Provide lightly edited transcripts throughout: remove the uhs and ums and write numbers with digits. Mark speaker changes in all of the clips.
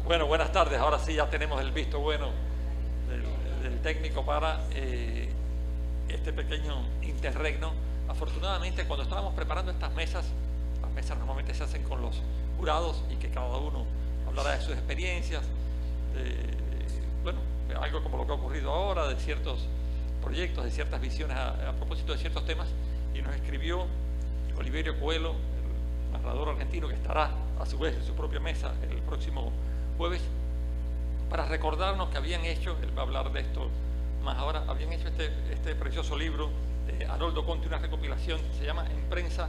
Speaker 1: Bueno, buenas tardes. Ahora sí ya tenemos el visto bueno del técnico para este pequeño interregno. Afortunadamente, cuando estábamos preparando estas mesas, las mesas normalmente se hacen con los jurados y que cada uno hablará de sus experiencias, bueno, algo como lo que ha ocurrido ahora, de ciertos proyectos, de ciertas visiones a propósito de ciertos temas, y nos escribió Oliverio Coelho, el narrador argentino, que estará a su vez en su propia mesa el próximo jueves, para recordarnos que habían hecho, él va a hablar de esto más ahora, habían hecho este precioso libro de Haroldo Conti, una recopilación, se llama En Prensa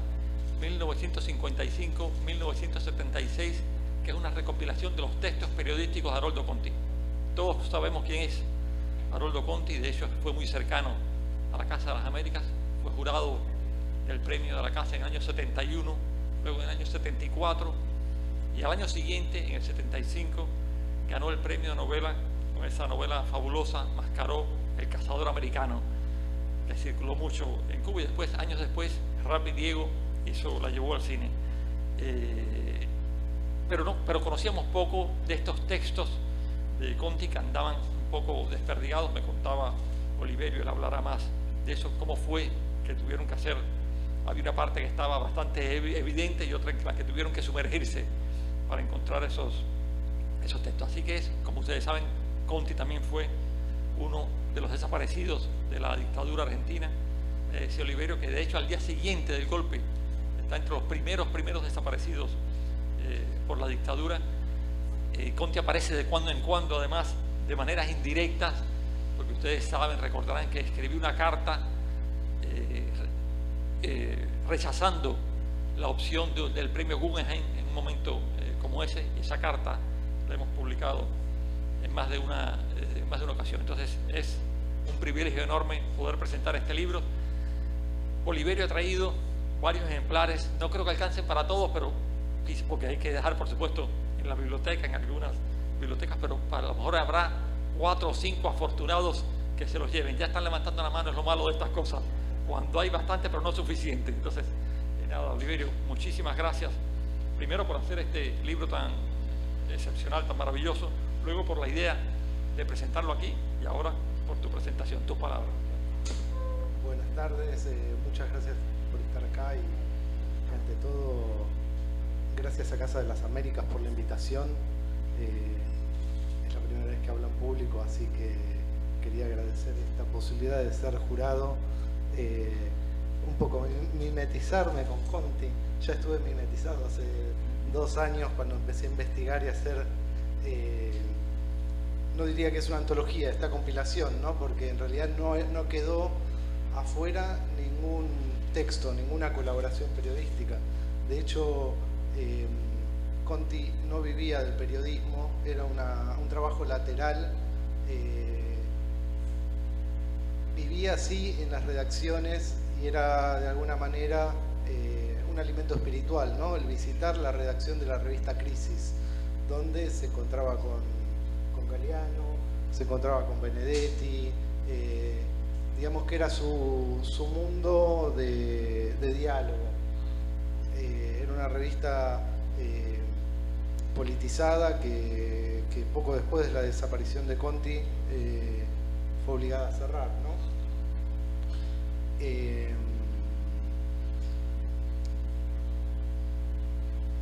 Speaker 1: 1955-1976, que es una recopilación de los textos periodísticos de Haroldo Conti. Todos sabemos quién es Haroldo Conti, de hecho fue muy cercano a la Casa de las Américas, fue jurado del premio de la Casa en el año 71, luego en el año 74, y al año siguiente, en el 75, ganó el premio de novela con esa novela fabulosa, Mascaró, El cazador americano, que circuló mucho en Cuba, y después, años después, Rápido Diego la llevó al cine. Pero conocíamos poco de estos textos de Conti, que andaban un poco desperdigados. Me contaba Oliverio, él hablará más de eso, cómo fue que tuvieron que hacer. Había una parte que estaba bastante evidente y otra en la que tuvieron que sumergirse para encontrar esos textos. Así que como ustedes saben, Conti también fue uno de los desaparecidos de la dictadura argentina. Decía Oliverio que de hecho al día siguiente del golpe está entre los primeros desaparecidos por la dictadura. Conti aparece de cuando en cuando, además, de maneras indirectas, porque ustedes saben, recordarán que escribió una carta rechazando la opción del premio Guggenheim en un momento como ese, y esa carta la hemos publicado en más de una ocasión. Entonces es un privilegio enorme poder presentar este libro. Oliverio ha traído varios ejemplares, no creo que alcancen para todos, pero porque hay que dejar, por supuesto, en la biblioteca, en algunas bibliotecas, pero para lo mejor habrá 4 o 5 afortunados que se los lleven. Ya están levantando la mano, es lo malo de estas cosas, cuando hay bastante pero no suficiente. Entonces, nada, Oliverio, muchísimas gracias, primero por hacer este libro tan excepcional, tan maravilloso, luego por la idea de presentarlo aquí, y ahora por tu presentación, tus palabras.
Speaker 2: Buenas tardes, muchas gracias por estar acá y ante todo gracias a Casa de las Américas por la invitación. Es la primera vez que hablo en público, así que quería agradecer esta posibilidad de ser jurado, un poco mimetizarme con Conti. Ya estuve mimetizado hace 2 años cuando empecé a investigar y a hacer, no diría que es una antología, esta compilación, ¿no? Porque en realidad no quedó afuera ningún texto, ninguna colaboración periodística. De hecho, Conti no vivía del periodismo, era un trabajo lateral. Vivía así en las redacciones y era de alguna manera un alimento espiritual, ¿no? El visitar la redacción de la revista Crisis, donde se encontraba con Galeano, se encontraba con Benedetti, digamos que era su mundo de diálogo. Era una revista politizada que poco después de la desaparición de Conti fue obligada a cerrar, ¿no?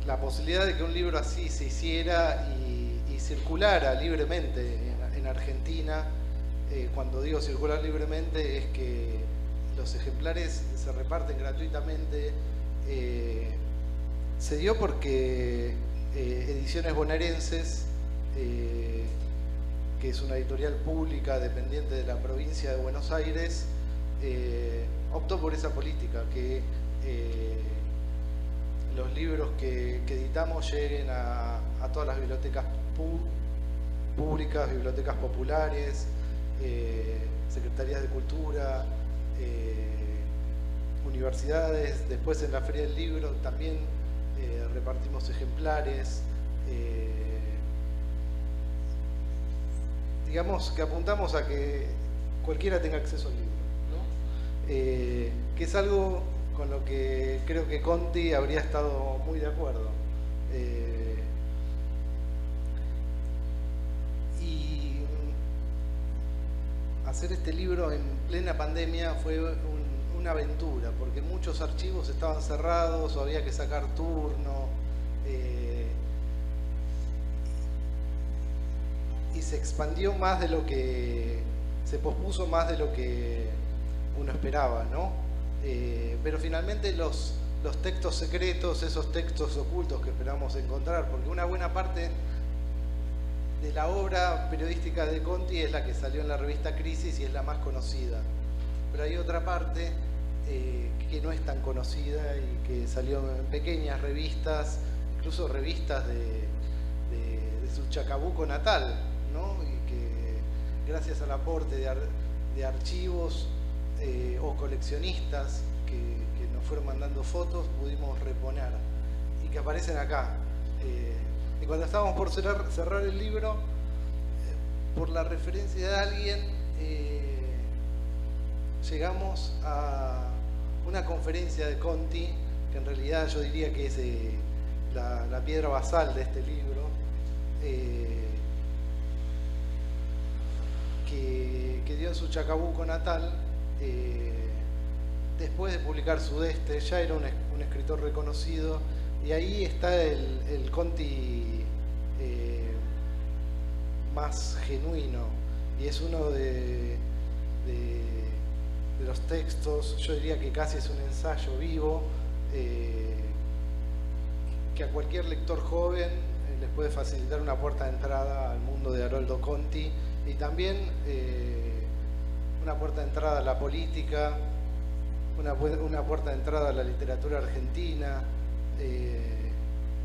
Speaker 2: La posibilidad de que un libro así se hiciera y circulara libremente en Argentina, cuando digo circular libremente es que los ejemplares se reparten gratuitamente, se dio porque Ediciones Bonaerenses, que es una editorial pública dependiente de la provincia de Buenos Aires, optó por esa política, que los libros que editamos lleguen a todas las bibliotecas públicas, bibliotecas populares, secretarías de cultura, universidades. Después en la Feria del Libro también repartimos ejemplares. Digamos que apuntamos a que cualquiera tenga acceso al libro, ¿no? Que es algo con lo que creo que Conti habría estado muy de acuerdo. hacer este libro en plena pandemia fue una aventura, porque muchos archivos estaban cerrados o había que sacar turno. Y se expandió más de lo que... se pospuso más de lo que uno esperaba, ¿no? Pero finalmente los textos secretos, esos textos ocultos que esperamos encontrar, porque una buena parte de la obra periodística de Conti es la que salió en la revista Crisis y es la más conocida. Pero hay otra parte que no es tan conocida y que salió en pequeñas revistas, incluso revistas de su Chacabuco natal, ¿no? Y que gracias al aporte de archivos o coleccionistas que nos fueron mandando fotos, pudimos reponer y que aparecen acá. Y cuando estábamos por cerrar el libro, por la referencia de alguien, llegamos a una conferencia de Conti, que en realidad yo diría que es la piedra basal de este libro, que dio en su Chacabuco natal, después de publicar Sudeste. Ya era un escritor reconocido, y ahí está el Conti más genuino, y es uno de los textos, yo diría que casi es un ensayo vivo, que a cualquier lector joven les puede facilitar una puerta de entrada al mundo de Haroldo Conti, y también una puerta de entrada a la política, una puerta de entrada a la literatura argentina,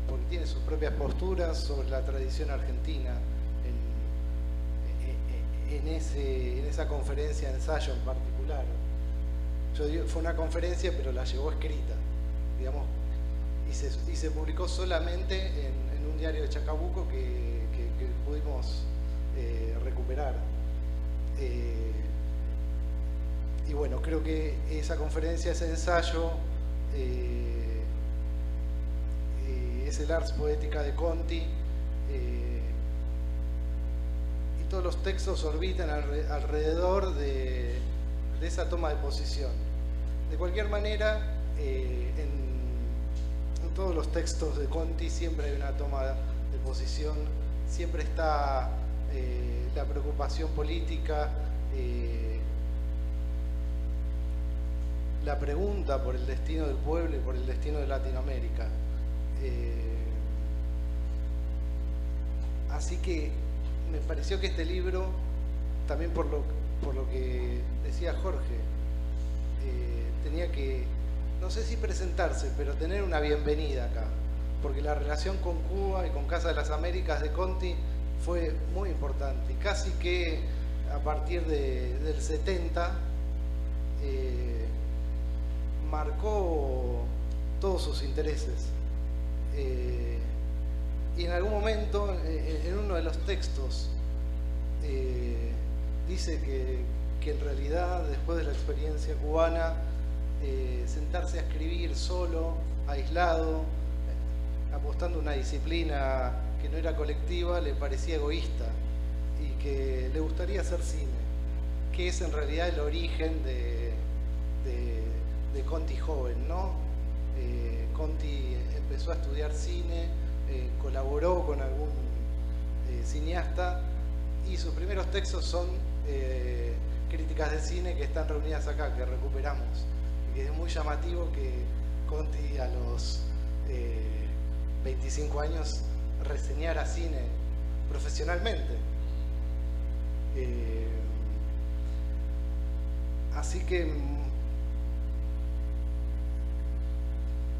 Speaker 2: porque tiene sus propias posturas sobre la tradición argentina en esa conferencia de ensayo en particular. Yo digo, fue una conferencia, pero la llevó escrita, digamos, y se publicó solamente en un diario de Chacabuco que pudimos recuperar. Y bueno, creo que esa conferencia, ese ensayo, es el Ars Poetica de Conti, y todos los textos orbitan alrededor de esa toma de posición. De cualquier manera, en todos los textos de Conti siempre hay una toma de posición, siempre está la preocupación política, la pregunta por el destino del pueblo y por el destino de Latinoamérica. Así que me pareció que este libro, también por lo que decía Jorge, tenía que, no sé si presentarse, pero tener una bienvenida acá, porque la relación con Cuba y con Casa de las Américas de Conti fue muy importante, y casi que a partir del 70 marcó todos sus intereses. Y en algún momento, en uno de los textos, dice que en realidad, después de la experiencia cubana, sentarse a escribir solo, aislado, apostando a una disciplina que no era colectiva, le parecía egoísta, y que le gustaría hacer cine, que es en realidad el origen de Conti joven, ¿no? Conti empezó a estudiar cine, colaboró con algún cineasta, y sus primeros textos son críticas de cine que están reunidas acá, que recuperamos, y que es muy llamativo que Conti a los 25 años reseñara cine profesionalmente. Así que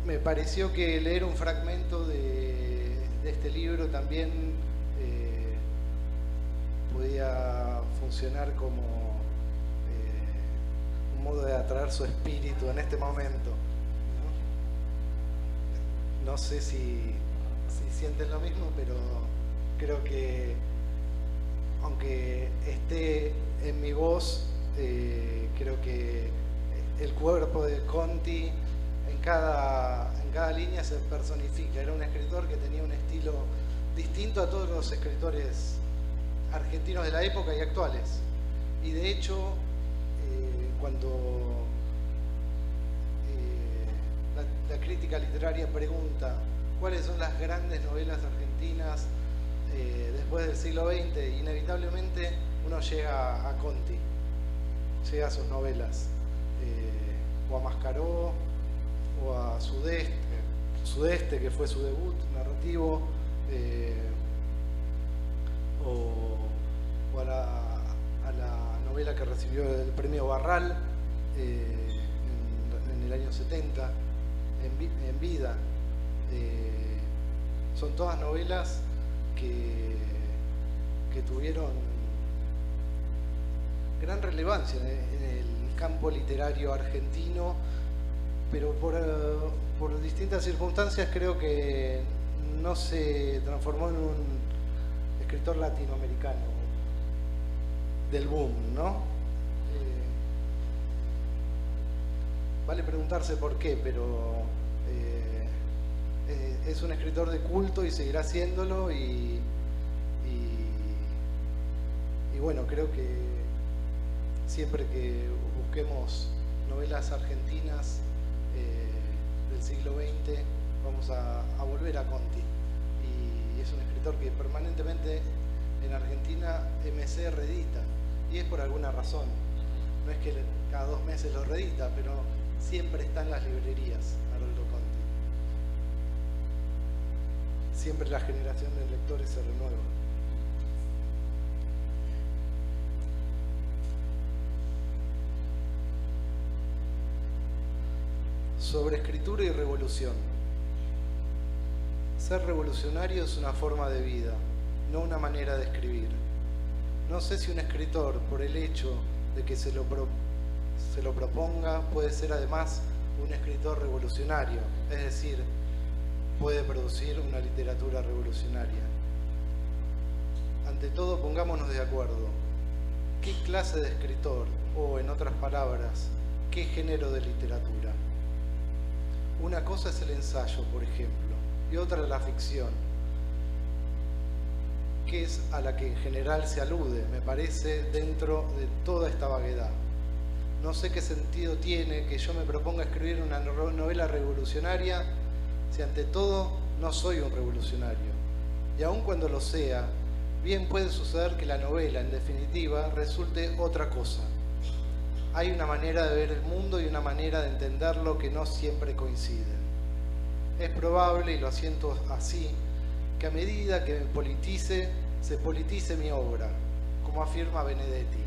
Speaker 2: me pareció que leer un fragmento de este libro también podía funcionar como un modo de atraer su espíritu en este momento, ¿no? No sé si sienten lo mismo, pero creo que aunque esté en mi voz, creo que el cuerpo de Conti en cada línea se personifica. Era un escritor que tenía un estilo distinto a todos los escritores argentinos de la época y actuales. Y de hecho, cuando la crítica literaria pregunta cuáles son las grandes novelas argentinas después del siglo XX, inevitablemente uno llega a Conti, llega a sus novelas, o a Mascaró, o a Sudeste, que fue su debut narrativo, o a la novela que recibió el premio Barral en el año 70, en vida. Son todas novelas que tuvieron gran relevancia en el campo literario argentino, pero por distintas circunstancias creo que no se transformó en un escritor latinoamericano del boom, ¿no? Vale preguntarse por qué, pero es un escritor de culto y seguirá haciéndolo, y bueno, creo que siempre que busquemos novelas argentinas del siglo XX vamos a volver a Conti, y es un escritor que permanentemente en Argentina MC reedita, y es por alguna razón. No es que cada 2 meses lo reedita, pero siempre está en las librerías Haroldo Conti. Siempre la generación de lectores se renueva. Sobre escritura y revolución. Ser revolucionario es una forma de vida, no una manera de escribir. No sé si un escritor, por el hecho de que se lo proponga, puede ser además un escritor revolucionario, es decir, puede producir una literatura revolucionaria. Ante todo, pongámonos de acuerdo. ¿Qué clase de escritor, o en otras palabras, qué género de literatura? Una cosa es el ensayo, por ejemplo, y otra la ficción, que es a la que en general se alude, me parece, dentro de toda esta vaguedad. No sé qué sentido tiene que yo me proponga escribir una novela revolucionaria si ante todo no soy un revolucionario. Y aun cuando lo sea, bien puede suceder que la novela, en definitiva, resulte otra cosa. Hay una manera de ver el mundo y una manera de entenderlo que no siempre coinciden. Es probable, y lo siento así, que a medida que se politice mi obra, como afirma Benedetti.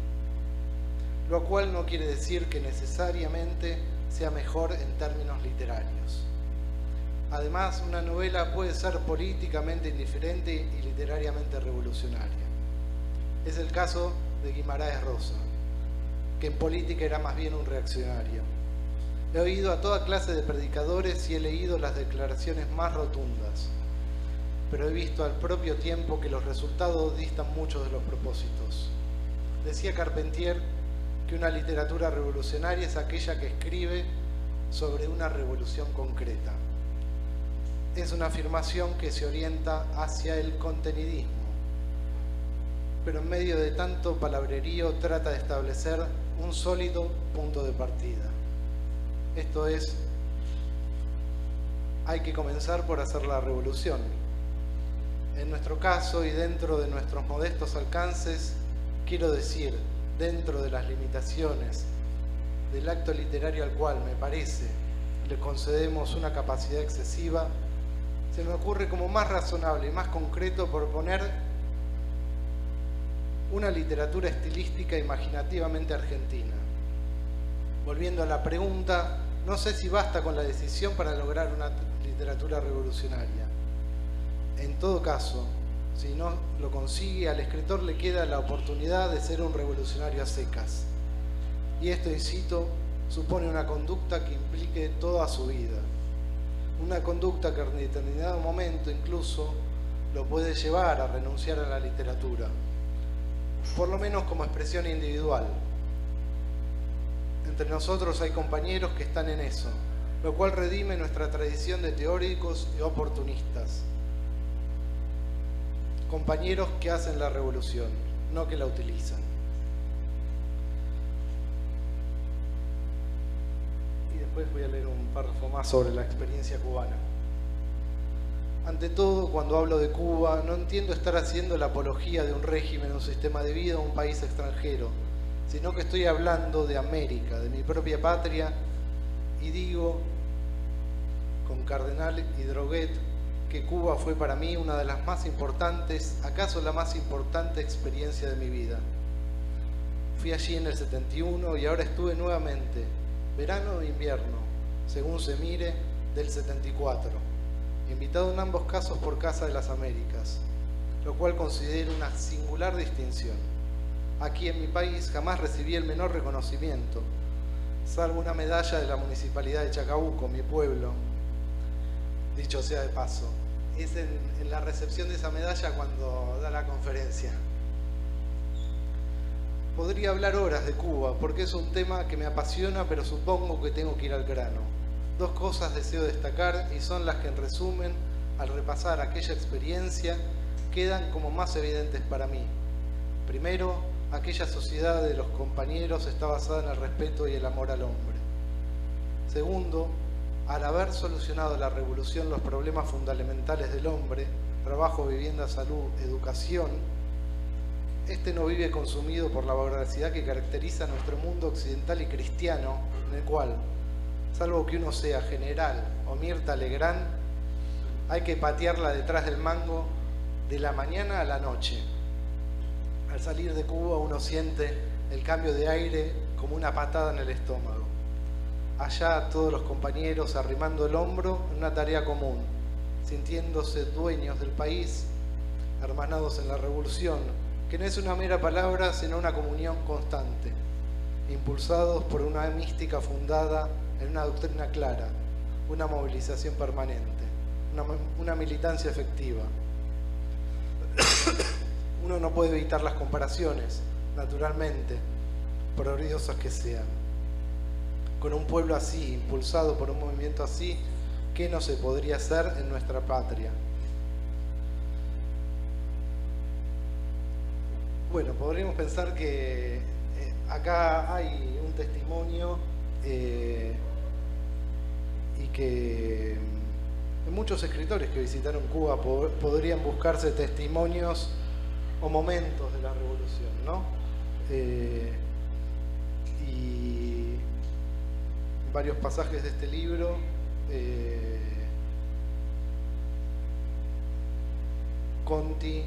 Speaker 2: Lo cual no quiere decir que necesariamente sea mejor en términos literarios. Además, una novela puede ser políticamente indiferente y literariamente revolucionaria. Es el caso de Guimarães Rosa, que en política era más bien un reaccionario. He oído a toda clase de predicadores y he leído las declaraciones más rotundas, pero he visto al propio tiempo que los resultados distan mucho de los propósitos. Decía Carpentier que una literatura revolucionaria es aquella que escribe sobre una revolución concreta. Es una afirmación que se orienta hacia el contenidismo, pero en medio de tanto palabrerío trata de establecer un sólido punto de partida. Esto es, hay que comenzar por hacer la revolución. En nuestro caso y dentro de nuestros modestos alcances, quiero decir, dentro de las limitaciones del acto literario al cual, me parece, le concedemos una capacidad excesiva, se me ocurre como más razonable y más concreto proponer una literatura estilística imaginativamente argentina. Volviendo a la pregunta, no sé si basta con la decisión para lograr una literatura revolucionaria. En todo caso, si no lo consigue, al escritor le queda la oportunidad de ser un revolucionario a secas. Y esto, insisto, supone una conducta que implique toda su vida. Una conducta que en determinado momento incluso lo puede llevar a renunciar a la literatura, por lo menos como expresión individual. Entre nosotros hay compañeros que están en eso, lo cual redime nuestra tradición de teóricos y oportunistas. Compañeros que hacen la revolución, no que la utilizan. voy a leer un párrafo más sobre la experiencia cubana. Ante todo, cuando hablo de Cuba, no entiendo estar haciendo la apología de un régimen, un sistema de vida o un país extranjero, sino que estoy hablando de América, de mi propia patria, y digo, con Cardenal y Droguet, que Cuba fue para mí una de las más importantes, acaso la más importante experiencia de mi vida. Fui allí en el 71 y ahora estuve nuevamente, verano o invierno, según se mire, del 74, invitado en ambos casos por Casa de las Américas, lo cual considero una singular distinción. Aquí en mi país jamás recibí el menor reconocimiento, salvo una medalla de la Municipalidad de Chacabuco, mi pueblo. Dicho sea de paso, es en la recepción de esa medalla cuando da la conferencia. Podría hablar horas de Cuba, porque es un tema que me apasiona, pero supongo que tengo que ir al grano. Dos cosas deseo destacar y son las que en resumen, al repasar aquella experiencia, quedan como más evidentes para mí. Primero, aquella sociedad de los compañeros está basada en el respeto y el amor al hombre. Segundo, al haber solucionado la revolución los problemas fundamentales del hombre, trabajo, vivienda, salud, educación, este no vive consumido por la voracidad que caracteriza nuestro mundo occidental y cristiano, en el cual, salvo que uno sea General o Mirta Legrand, hay que patearla detrás del mango de la mañana a la noche. Al salir de Cuba uno siente el cambio de aire como una patada en el estómago. Allá todos los compañeros arrimando el hombro en una tarea común, sintiéndose dueños del país, hermanados en la revolución, que no es una mera palabra, sino una comunión constante, impulsados por una mística fundada en una doctrina clara, una movilización permanente, una militancia efectiva. Uno no puede evitar las comparaciones, naturalmente, por odiosas que sean. Con un pueblo así, impulsado por un movimiento así, ¿qué no se podría hacer en nuestra patria? Bueno, podríamos pensar que acá hay un testimonio y que muchos escritores que visitaron Cuba podrían buscarse testimonios o momentos de la revolución, ¿no? Y varios pasajes de este libro Conti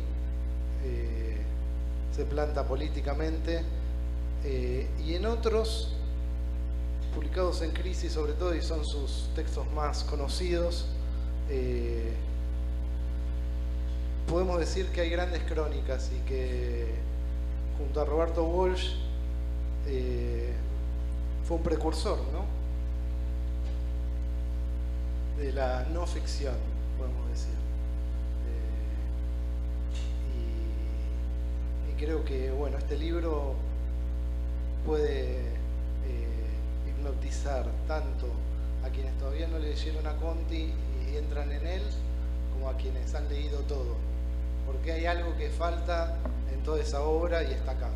Speaker 2: se planta políticamente y en otros publicados en Crisis sobre todo, y son sus textos más conocidos, podemos decir que hay grandes crónicas y que junto a Roberto Walsh fue un precursor, ¿no?, de la no ficción, podemos decir. Y creo que, bueno, este libro puede hipnotizar tanto a quienes todavía no leyeron a Conti y entran en él, como a quienes han leído todo, porque hay algo que falta en toda esa obra y está acá.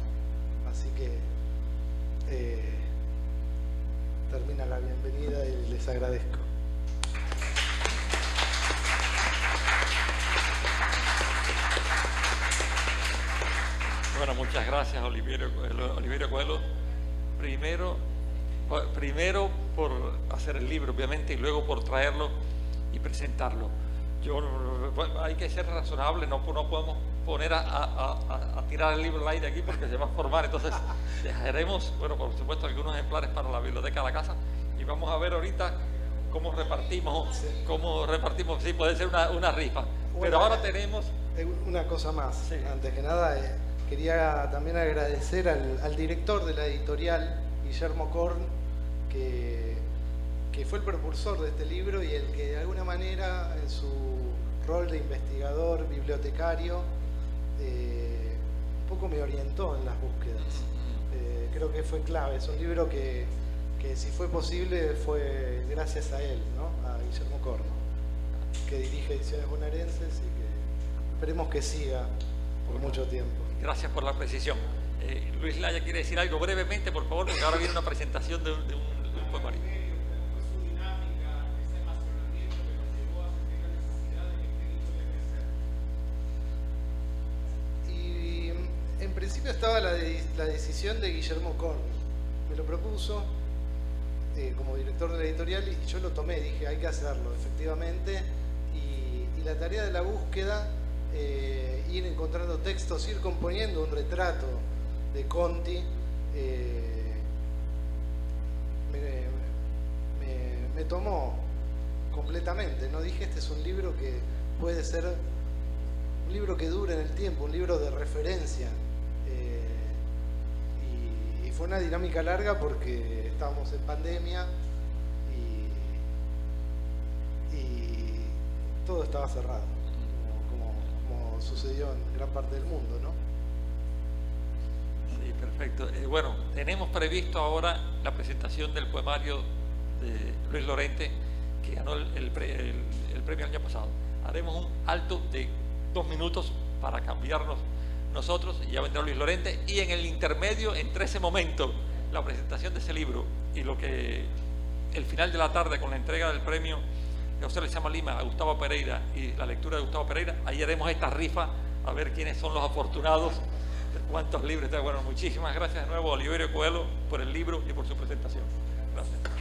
Speaker 2: Así que termina la bienvenida y les agradezco.
Speaker 1: Bueno, muchas gracias, Oliverio Coelho. Primero por hacer el libro, obviamente, y luego por traerlo y presentarlo. Hay que ser razonable, no podemos poner a tirar el libro al aire aquí porque se va a formar. Entonces dejaremos, bueno, por supuesto, algunos ejemplares para la biblioteca de la casa y vamos a ver ahorita cómo repartimos, sí, puede ser una rifa. Bueno, pero ahora tenemos
Speaker 2: una cosa más.
Speaker 1: Sí.
Speaker 2: Antes que nada, quería también agradecer al director de la editorial, Guillermo Korn, que fue el propulsor de este libro y el que de alguna manera en su rol de investigador, bibliotecario, un poco me orientó en las búsquedas. Creo que fue clave. Es un libro que si fue posible fue gracias a él, ¿no?, a Guillermo Korn, que dirige Ediciones Bonaerenses y que esperemos que siga por mucho tiempo.
Speaker 1: Gracias por la precisión. Luis Laya quiere decir algo brevemente, por favor, porque ahora viene una presentación de un poemario.
Speaker 2: estaba la decisión de Guillermo Korn. Me lo propuso como director de la editorial y yo lo tomé, dije hay que hacerlo, efectivamente. Y la tarea de la búsqueda, ir encontrando textos, ir componiendo un retrato de Conti, me tomó completamente, ¿no? Dije, este es un libro que puede ser un libro que dure en el tiempo, un libro de referencia. Y fue una dinámica larga porque estábamos en pandemia y todo estaba cerrado, como sucedió en gran parte del mundo, ¿no?
Speaker 1: Sí, perfecto. Bueno, tenemos previsto ahora la presentación del poemario de Luis Lorente, que ganó el premio el año pasado. Haremos un alto de 2 minutos para cambiarnos nosotros, y ya vendrá Luis Lorente, y en el intermedio, entre ese momento, la presentación de ese libro y el final de la tarde con la entrega del premio de José Lezama Lima a Gustavo Pereira y la lectura de Gustavo Pereira, ahí haremos esta rifa a ver quiénes son los afortunados, de cuántos libros. Bueno, muchísimas gracias de nuevo a Oliverio Coelho por el libro y por su presentación. Gracias.